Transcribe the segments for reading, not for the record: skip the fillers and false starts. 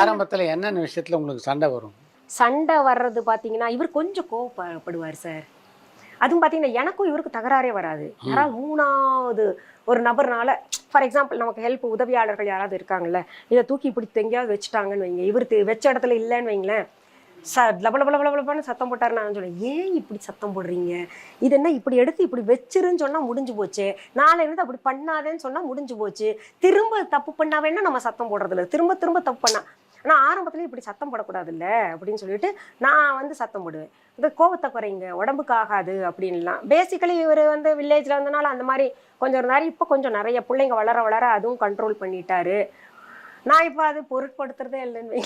ஆரம்பத்துல என்னென்ன விஷயத்துல உங்களுக்கு சண்டை வரும்? சண்டை வர்றது பார்த்தீங்கன்னா, இவர் கொஞ்சம் கோவப்படுவார் சார். அதுவும் பார்த்தீங்கன்னா, எனக்கும் இவருக்கு தகராறே வராது. யாராவது 3வது ஒரு நபர்னால ஃபார் எக்ஸாம்பிள் நமக்கு ஹெல்ப் உதவியாளர்கள் யாராவது இருக்காங்கல்ல, இதை தூக்கி இப்படி எங்கேயாவது வச்சுட்டாங்கன்னு வைங்க, இவர் வச்ச இடத்துல இல்லைன்னு வைங்களேன், லபலபலபலபலன்னு சத்தம் போட்டாரு. நான் சொன்னேன், ஏன் இப்படி சத்தம் போடுறீங்க? இது என்ன இப்படி எடுத்து இப்படி வச்சிருன்னு சொன்னா முடிஞ்சு போச்சு. நாளை இருந்து அப்படி பண்ணாதேன்னு சொன்னா முடிஞ்சு போச்சு. திரும்ப தப்பு பண்ணாவேன்னா நம்ம சத்தம் போடுறது இல்லை. திரும்ப திரும்ப தப்பு பண்ணா ஆனால் ஆரம்பத்துல இப்படி சத்தம் போடக்கூடாது இல்லை அப்படின்னு சொல்லிட்டு நான் வந்து சத்தம் போடுவேன். இந்த கோவத்தை குறைங்க, உடம்புக்கு ஆகாது அப்படின்லாம். பேசிக்கலி இவர் வந்து வில்லேஜில் வந்தனால அந்த மாதிரி கொஞ்சம் இருந்தாரு. இப்போ கொஞ்சம் நிறைய பிள்ளைங்க வளர வளர அதுவும் கண்ட்ரோல் பண்ணிட்டாரு. நான் இப்போ அது பொருட்படுத்துறதே இல்லைன்னு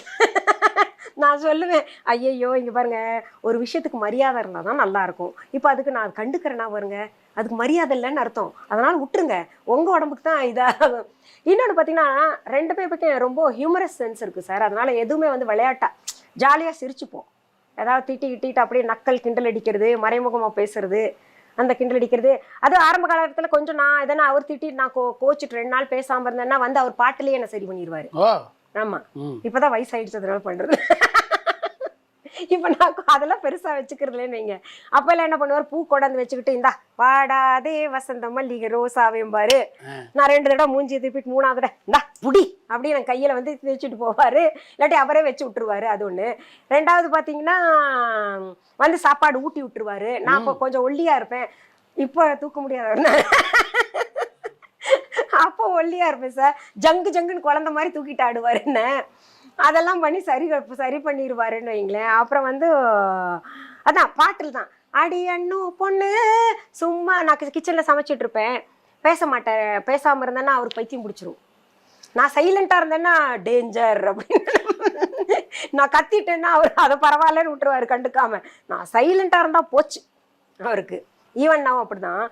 நான் சொல்லுவேன், ஐயையோ இங்கே பாருங்க, ஒரு விஷயத்துக்கு மரியாதை இருந்தால் தான் நல்லா இருக்கும். இப்போ அதுக்கு நான் கண்டுக்கிறேன்னா பாருங்க, அதுக்கு மரியாதை இல்லைன்னு அர்த்தம். அதனால் விட்டுருங்க, உங்கள் உடம்புக்கு தான் இதாகும். இன்னொன்று பார்த்தீங்கன்னா, 2 பேர் பற்றி ரொம்ப ஹியூமரஸ் சென்ஸ் இருக்குது சார். அதனால் எதுவுமே வந்து விளையாட்டா ஜாலியாக சிரிச்சுப்போம். ஏதாவது திட்டிக்கிட்டு அப்படியே நக்கல் கிண்டல் அடிக்கிறது, மறைமுகமாக பேசுறது, அந்த கிண்டல் அடிக்கிறது. அது ஆரம்ப காலத்தில் கொஞ்சம் நான் எதனா அவர் திட்டிட்டு நான் கோச்சிட்டு 2 நாள் பேசாமல் இருந்தேன்னா வந்து அவர் பாட்டிலேயே என்ன சரி பண்ணிடுவார். ஆமா, இப்பதான் வயசாயிடுச்சு அதனால பண்றது. இப்ப நான் அதெல்லாம் பெருசா வச்சுக்கிறதுலன்னு வைங்க. அப்ப எல்லாம் என்ன பண்ணுவார், பூ கொண்டாந்து வச்சுக்கிட்டு, இந்தா வாடாதே வசந்த மல்லிகை ரோசாவையும் பாரு. நான் 2 தடவை மூஞ்சி திருப்பிட்டு 3வது தடவை இந்தா புடி அப்படின்னு என் கையில வந்து வச்சுட்டு போவாரு. இல்லாட்டி அவரே வச்சு விட்டுருவாரு. அது ஒண்ணு. 2வது பாத்தீங்கன்னா வந்து சாப்பாடு ஊட்டி விட்டுருவாரு. நான் இப்போ கொஞ்சம் ஒல்லியா இருப்பேன், இப்போ தூக்க முடியாத அப்போ ஒல்லியா இருப்பேன் சார். ஜங்கு ஜங்குன்னு குழந்தை மாதிரி தூக்கிட்டு ஆடுவார் என்ன. அதெல்லாம் பண்ணி சரி பண்ணிடுவாருன்னு வைங்களேன். அப்புறம் வந்து அதான் பாட்டில் தான், அடி அண்ணு பொண்ணு சும்மா. நான் கிச்சனில் சமைச்சிட்டு இருப்பேன், பேச மாட்டேன். பேசாமல் இருந்தேன்னா அவருக்கு பைத்தியம் பிடிச்சிரும். நான் சைலண்ட்டாக இருந்தேன்னா டேஞ்சர் அப்படின்னு. நான் கத்திட்டேன்னா அவர் அதை பரவாயில்லன்னு விட்டுருவாரு கண்டுக்காம. நான் சைலண்ட்டாக இருந்தால் போச்சு அவருக்கு. ஈவன் நான் அப்படிதான்.